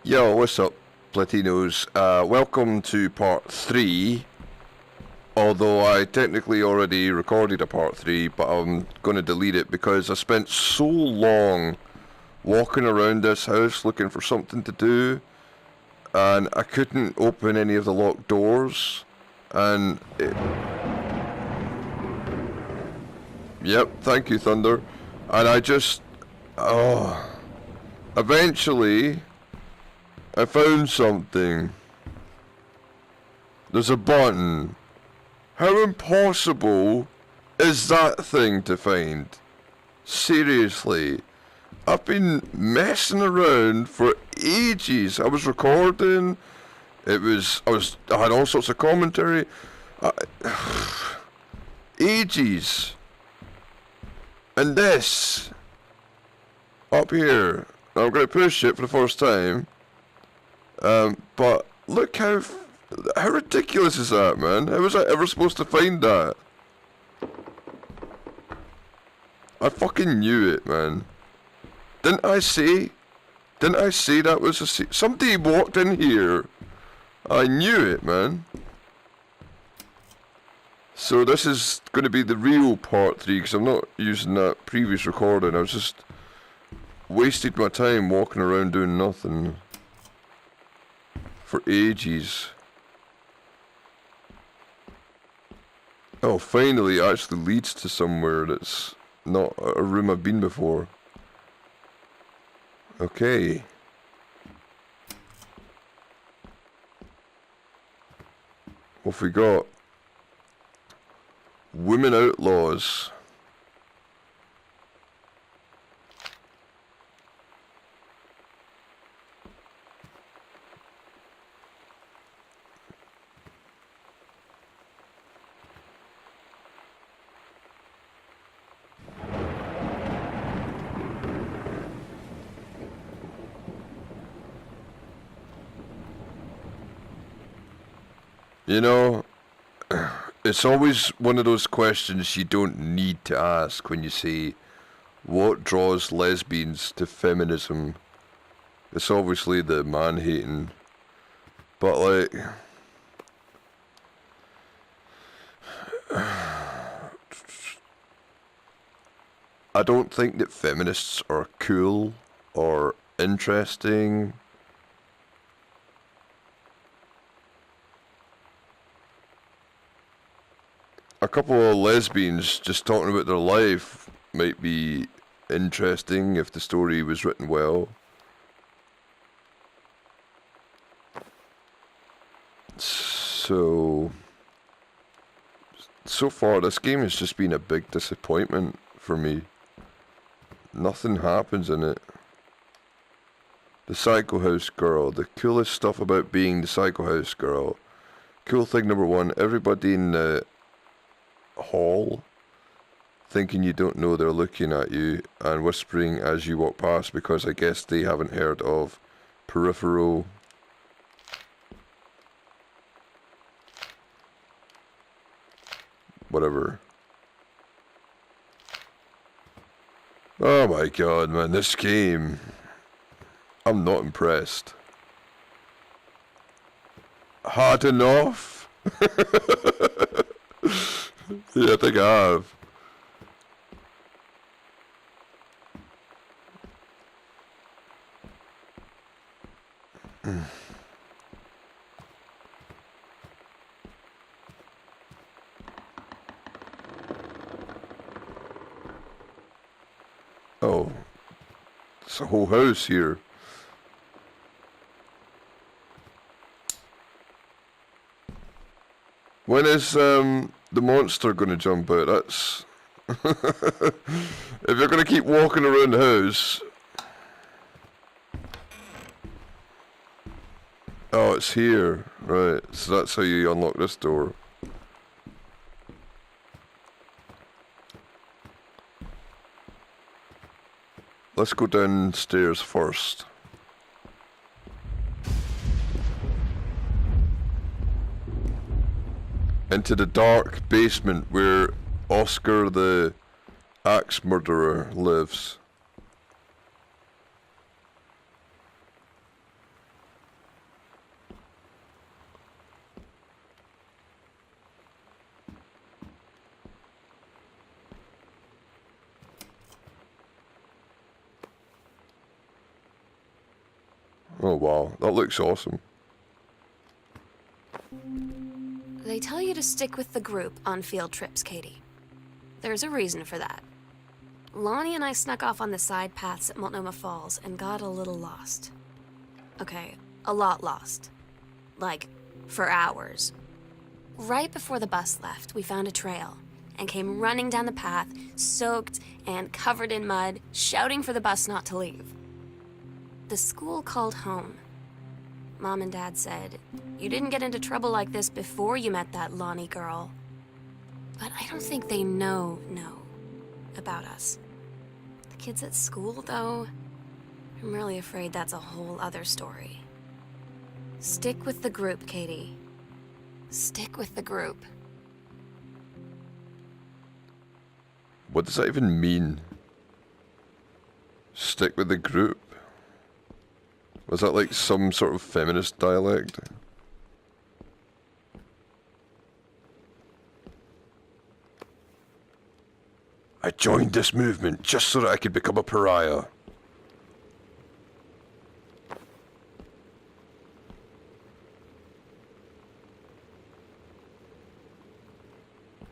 Yo, what's up, Platinos? Welcome to part 3. Although I technically already recorded a part 3, but I'm going to delete it because I spent so long walking around this house looking for something to do, and I couldn't open any of the locked doors, and Yep, thank you, Thunder. And I just... Eventually, I found something. There's a button. How impossible is that thing to find? Seriously. I've been messing around for ages. I was recording. I had all sorts of commentary. Ages. And this up here, I'm going to push it for the first time, but look how ridiculous is that, man? How was I ever supposed to find that? I fucking knew it, man. Didn't I say that was somebody walked in here? I knew it, man. So this is going to be the real part 3, because I'm not using that previous recording. I was just wasted my time walking around doing nothing for ages. Oh, finally it actually leads to somewhere that's not a room I've been before. Okay. What have we got? Women outlaws. You know, it's always one of those questions you don't need to ask when you say, what draws lesbians to feminism? It's obviously the man-hating, but like, I don't think that feminists are cool or interesting. A couple of lesbians just talking about their life might be interesting if the story was written well. So far this game has just been a big disappointment for me. Nothing happens in it. The Psycho House girl. The coolest stuff about being the Psycho House girl. Cool thing number 1, everybody in the hall thinking you don't know they're looking at you and whispering as you walk past, because I guess they haven't heard of peripheral. Whatever. Oh my god, man, this game, I'm not impressed. Hard enough? Yeah, I think I have. Oh, it's a whole house here. When is the monster gonna jump out? That's if you're gonna keep walking around the house. Oh, it's here. Right, so that's how you unlock this door. Let's go downstairs first. Into the dark basement where Oscar the axe murderer lives. Oh wow, that looks awesome. They tell you to stick with the group on field trips, Katie. There's a reason for that. Lonnie and I snuck off on the side paths at Multnomah Falls and got a little lost. Okay, a lot lost. Like, for hours. Right before the bus left, we found a trail and came running down the path, soaked and covered in mud, shouting for the bus not to leave. The school called home. Mom and Dad said, "You didn't get into trouble like this before you met that Lonnie girl." But I don't think they know about us. The kids at school, though, I'm really afraid that's a whole other story. Stick with the group, Katie. Stick with the group. What does that even mean? Stick with the group? Was that like some sort of feminist dialect? I joined this movement just so that I could become a pariah.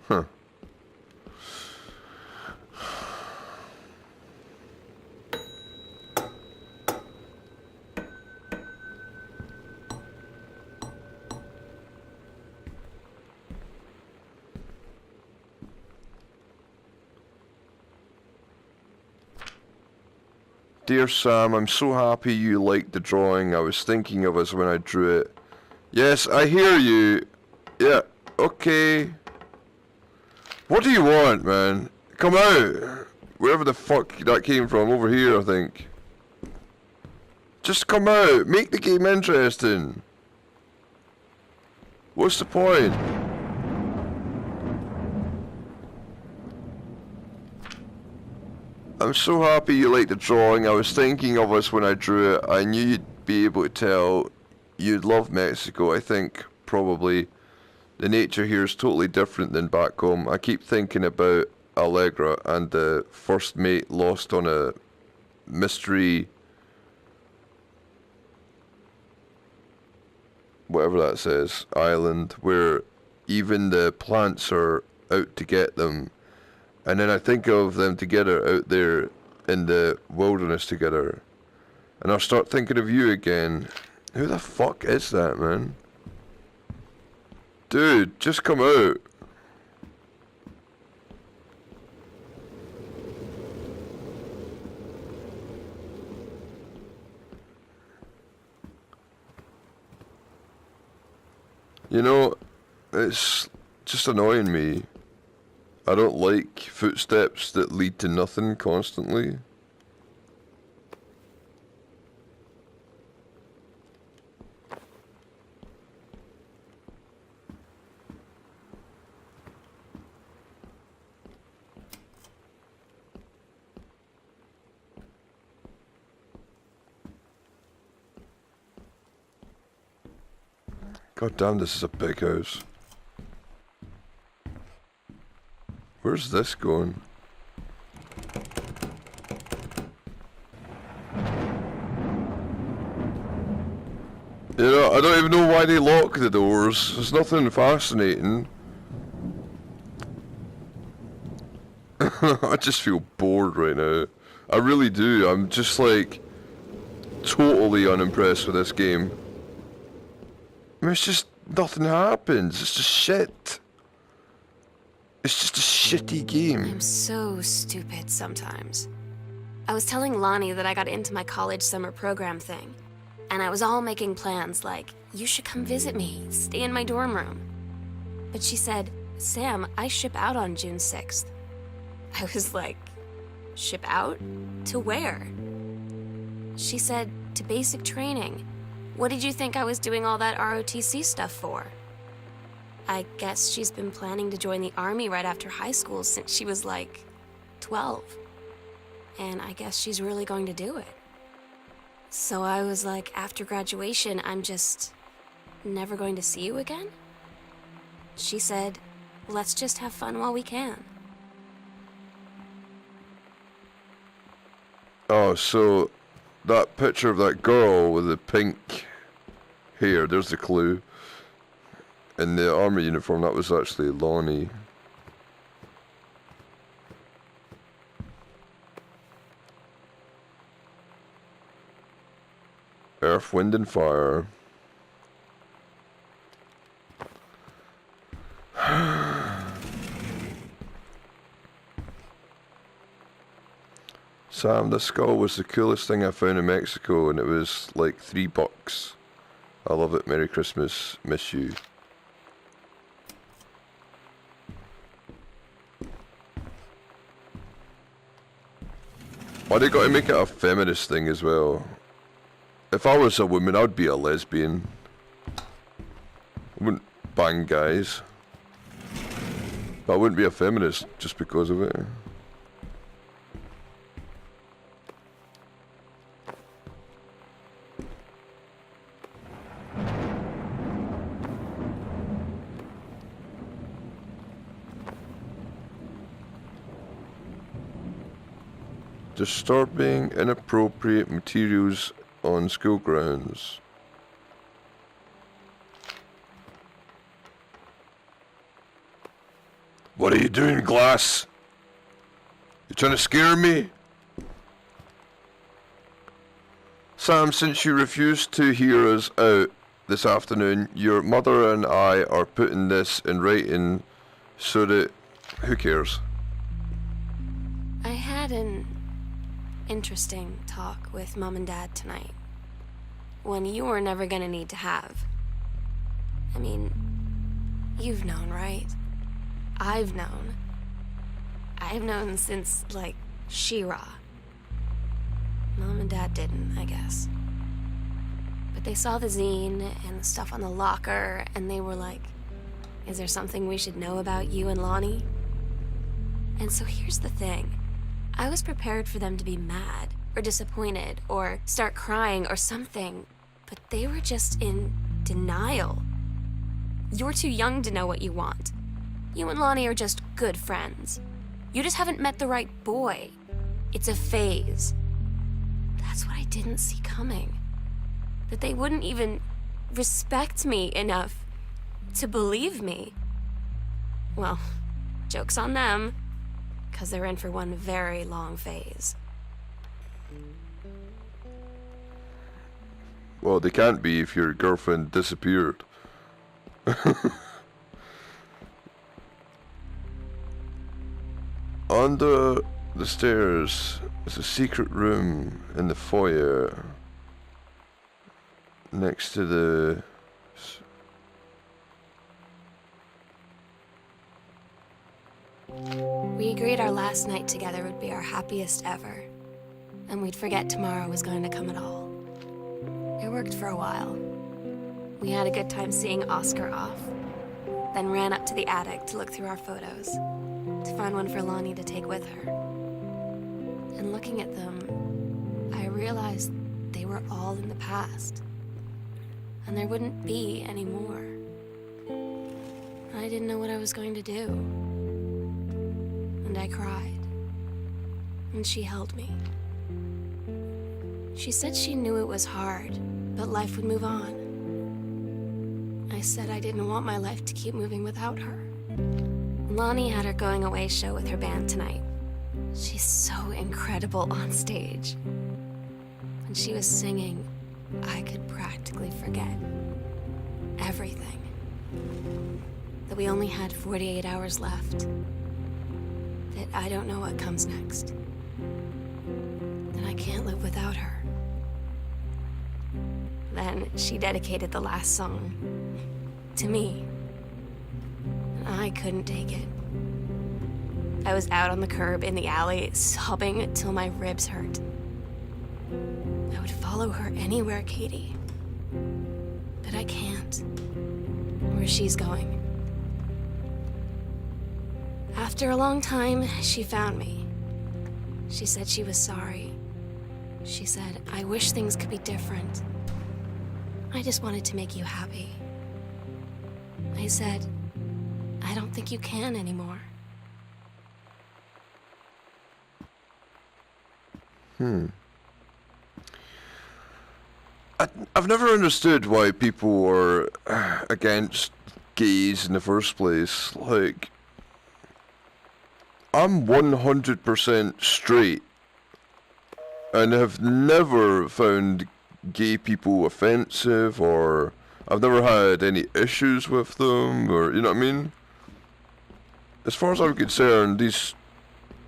Huh. Dear Sam, I'm so happy you liked the drawing. I was thinking of us when I drew it. Yes, I hear you. Yeah, okay. What do you want, man? Come out. Wherever the fuck that came from, over here, I think. Just come out. Make the game interesting. What's the point? I'm so happy you liked the drawing. I was thinking of us when I drew it. I knew you'd be able to tell. You'd love Mexico, I think, probably. The nature here is totally different than back home. I keep thinking about Allegra and the first mate lost on a mystery... whatever that says, island, where even the plants are out to get them. And then I think of them together out there in the wilderness together. And I'll start thinking of you again. Who the fuck is that, man? Dude, just come out. You know, it's just annoying me. I don't like footsteps that lead to nothing constantly. God damn, this is a big house. Where's this going? You know, I don't even know why they lock the doors. There's nothing fascinating. I just feel bored right now. I really do. I'm just like totally unimpressed with this game. I mean, it's just nothing happens. It's just shit. It's just a shitty game. I'm so stupid sometimes. I was telling Lonnie that I got into my college summer program thing, and I was all making plans like, you should come visit me, stay in my dorm room. But she said, Sam, I ship out on June 6th. I was like, ship out? To where? She said, to basic training. What did you think I was doing all that ROTC stuff for? I guess she's been planning to join the army right after high school since she was like 12. And I guess she's really going to do it. So I was like, after graduation, I'm just never going to see you again? She said, let's just have fun while we can. Oh, so that picture of that girl with the pink hair, there's the clue. In the army uniform, that was actually Lonnie. Earth, Wind and Fire. Sam, the skull was the coolest thing I found in Mexico, and it was like $3. I love it. Merry Christmas. Miss you. Why they gotta make it a feminist thing as well? If I was a woman, I'd be a lesbian. I wouldn't bang guys. But I wouldn't be a feminist just because of it. Disturbing inappropriate materials on school grounds. What are you doing, Glass? You trying to scare me? Sam, since you refused to hear us out this afternoon, your mother and I are putting this in writing so that... who cares? I had an interesting talk with Mom and Dad tonight. One you were never gonna need to have. I mean, you've known, right? I've known. I've known since, like, She-Ra. Mom and Dad didn't, I guess. But they saw the zine and the stuff on the locker, and they were like, is there something we should know about you and Lonnie? And so here's the thing. I was prepared for them to be mad, or disappointed, or start crying, or something. But they were just in denial. You're too young to know what you want. You and Lonnie are just good friends. You just haven't met the right boy. It's a phase. That's what I didn't see coming. That they wouldn't even respect me enough to believe me. Well, joke's on them, because they're in for one very long phase. Well, they can't be if your girlfriend disappeared. Under the stairs is a secret room in the foyer next to the... We agreed our last night together would be our happiest ever, and we'd forget tomorrow was going to come at all. It worked for a while. We had a good time seeing Oscar off, then ran up to the attic to look through our photos, to find one for Lonnie to take with her. And looking at them, I realized they were all in the past, and there wouldn't be any more. I didn't know what I was going to do. And I cried, and she held me. She said she knew it was hard, but life would move on. I said I didn't want my life to keep moving without her. Lonnie had her going away show with her band tonight. She's so incredible on stage. When she was singing, I could practically forget everything. That we only had 48 hours left. That I don't know what comes next. That I can't live without her. Then she dedicated the last song to me. And I couldn't take it. I was out on the curb in the alley, sobbing till my ribs hurt. I would follow her anywhere, Katie. But I can't. Where she's going. After a long time, she found me. She said she was sorry. She said, I wish things could be different. I just wanted to make you happy. I said, I don't think you can anymore. I've never understood why people are against gays in the first place. Like, I'm 100% straight and have never found gay people offensive, or I've never had any issues with them, or, you know what I mean? As far as I'm concerned, these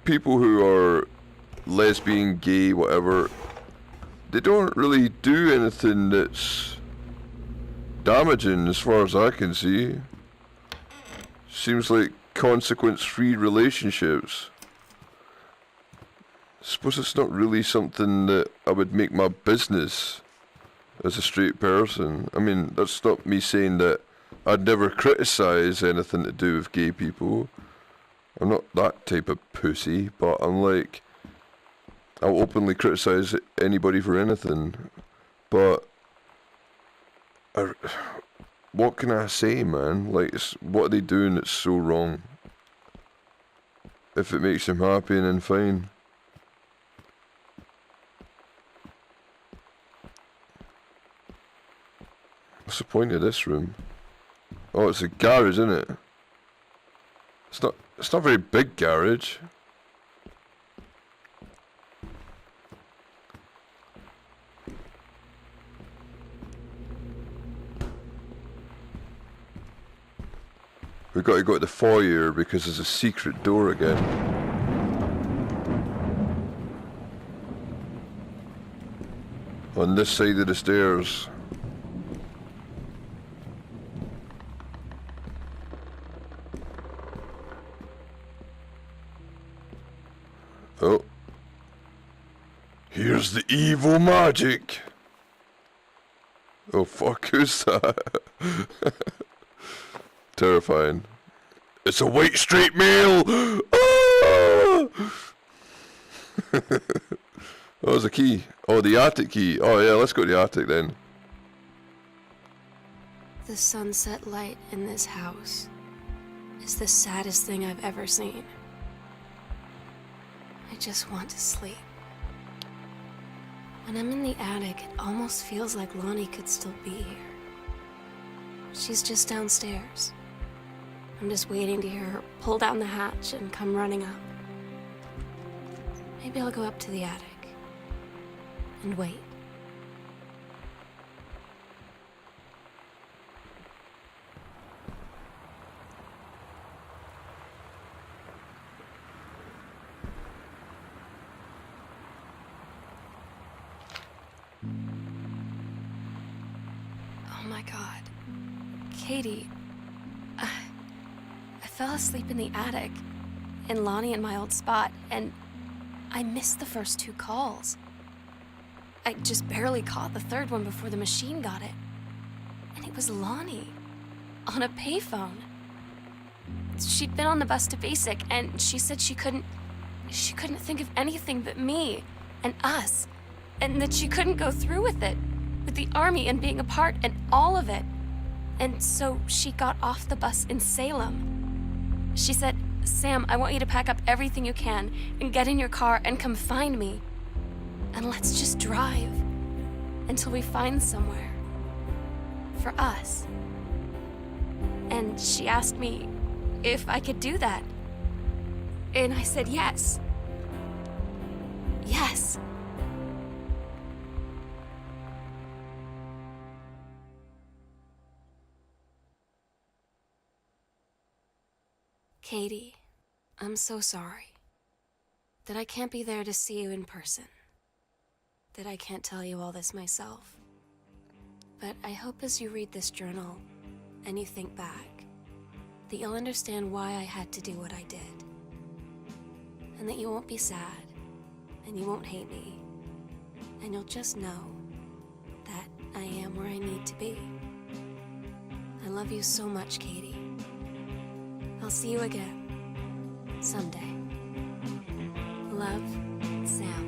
people who are lesbian, gay, whatever, they don't really do anything that's damaging as far as I can see. Seems like consequence-free relationships. I suppose it's not really something that I would make my business as a straight person. I mean, that's not me saying that I'd never criticize anything to do with gay people. I'm not that type of pussy, but I'm like, I'll openly criticize anybody for anything. But what can I say, man? Like, what are they doing that's so wrong? If it makes them happy, then fine. What's the point of this room? Oh, it's a garage, isn't it? It's not a very big garage. We've got to go to the foyer because there's a secret door again. On this side of the stairs. Oh. Here's the evil magic. Oh fuck, who's that? Terrifying. It's a white straight male! Ah! Oh, there's a key. Oh, the attic key. Oh yeah, let's go to the attic then. The sunset light in this house is the saddest thing I've ever seen. I just want to sleep. When I'm in the attic, it almost feels like Lonnie could still be here. She's just downstairs. I'm just waiting to hear her pull down the hatch and come running up. Maybe I'll go up to the attic and wait. Oh my God. Katie, I fell asleep in the attic, in Lonnie and my old spot, and I missed the first 2 calls. I just barely caught the third one before the machine got it. And it was Lonnie, on a payphone. She'd been on the bus to Basic, and she said she couldn't think of anything but me and us, and that she couldn't go through with it, with the army and being apart and all of it. And so she got off the bus in Salem. She said, "Sam, I want you to pack up everything you can and get in your car and come find me. And let's just drive until we find somewhere for us." And she asked me if I could do that. And I said yes. Yes. Katie, I'm so sorry that I can't be there to see you in person, that I can't tell you all this myself. But I hope as you read this journal and you think back, that you'll understand why I had to do what I did. And that you won't be sad, and you won't hate me, and you'll just know that I am where I need to be. I love you so much, Katie. I'll see you again, someday. Love, Sam.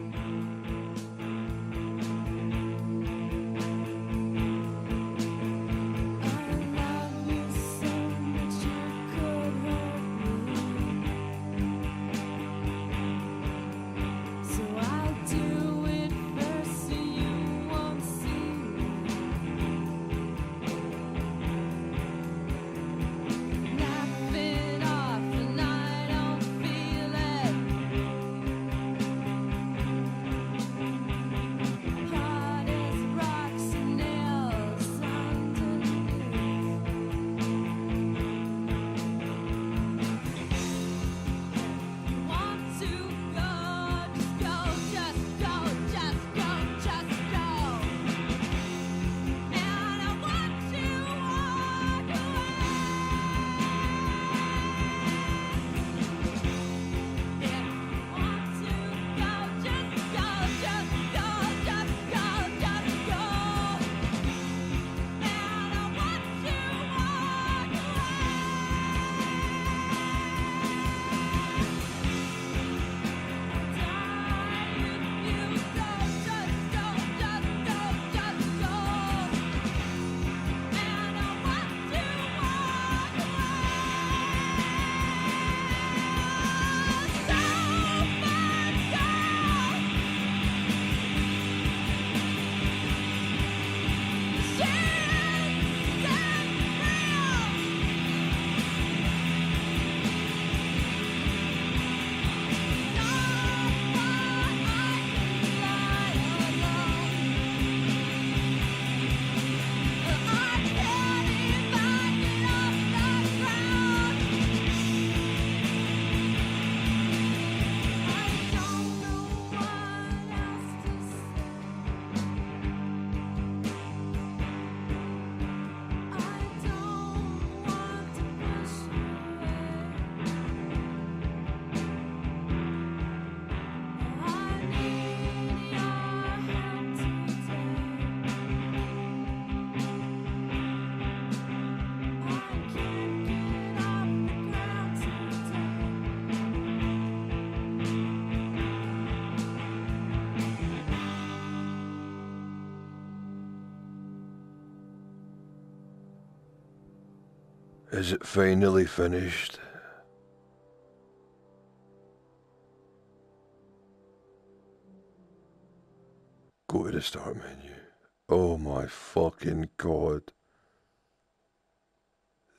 Is it finally finished? Go to the start menu. Oh my fucking god.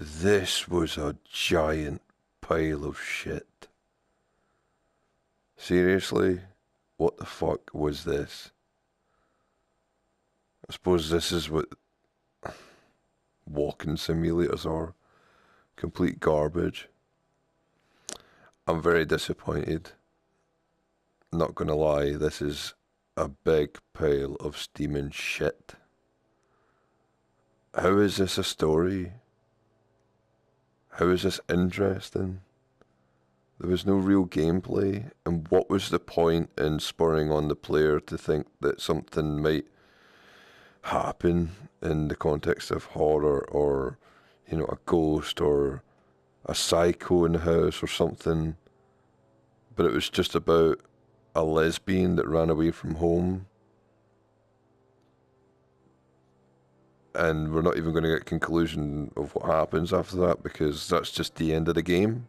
This was a giant pile of shit. Seriously? What the fuck was this? I suppose this is what walking simulators are. Complete garbage. I'm very disappointed. Not gonna lie, this is a big pile of steaming shit. How is this a story? How is this interesting? There was no real gameplay, and what was the point in spurring on the player to think that something might happen in the context of horror, or, you know, a ghost or a psycho in the house or something? But it was just about a lesbian that ran away from home. And we're not even going to get a conclusion of what happens after that, because that's just the end of the game.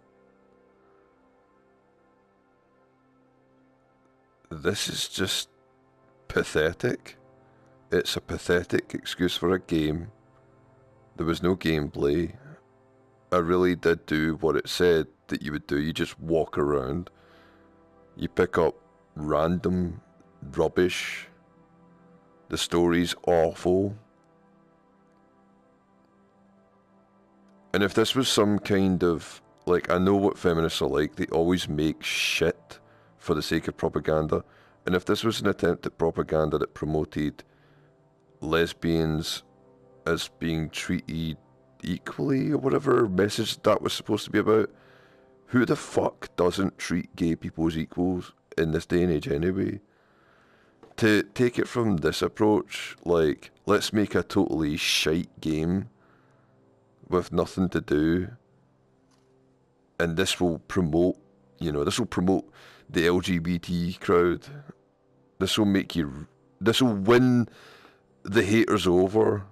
This is just pathetic. It's a pathetic excuse for a game. There was no gameplay. I really did do what it said that you would do. You just walk around. You pick up random rubbish. The story's awful. And if this was some kind of, like, I know what feminists are like, they always make shit for the sake of propaganda. And if this was an attempt at propaganda that promoted lesbians as being treated equally, or whatever message that was supposed to be about, who the fuck doesn't treat gay people as equals in this day and age anyway? To take it from this approach, like, let's make a totally shite game with nothing to do, and this will promote, this will promote the LGBT crowd. This will win the haters over.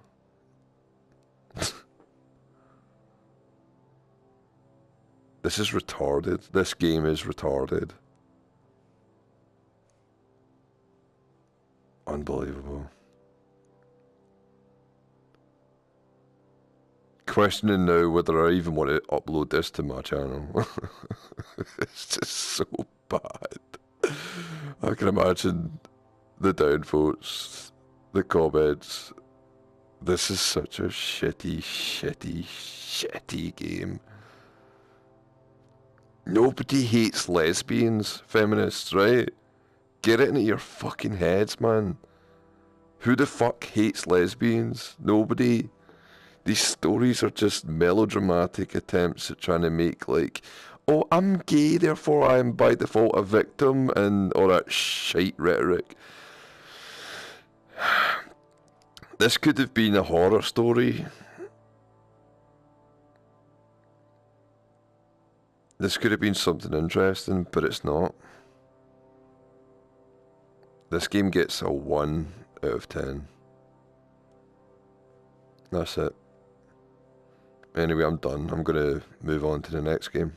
This is retarded. This game is retarded. Unbelievable. Questioning now whether I even want to upload this to my channel. It's just so bad. I can imagine the downvotes, the comments. This is such a shitty, shitty, shitty game. Nobody hates lesbians, feminists, right? Get it into your fucking heads, man. Who the fuck hates lesbians? Nobody. These stories are just melodramatic attempts at trying to make, like, oh, I'm gay, therefore I am by default a victim, and all that shite rhetoric. This could have been a horror story. This could have been something interesting, but it's not. This game gets a 1 out of 10. That's it. Anyway, I'm done. I'm going to move on to the next game.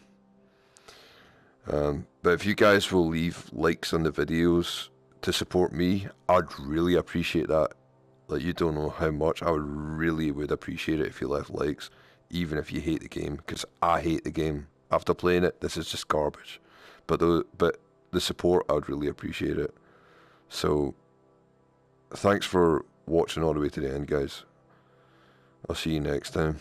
But if you guys will leave likes on the videos to support me, I'd really appreciate that. Like, you don't know how much. I really would appreciate it if you left likes, even if you hate the game, because I hate the game. After playing it, this is just garbage. But the support, I'd really appreciate it. So, thanks for watching all the way to the end, guys. I'll see you next time.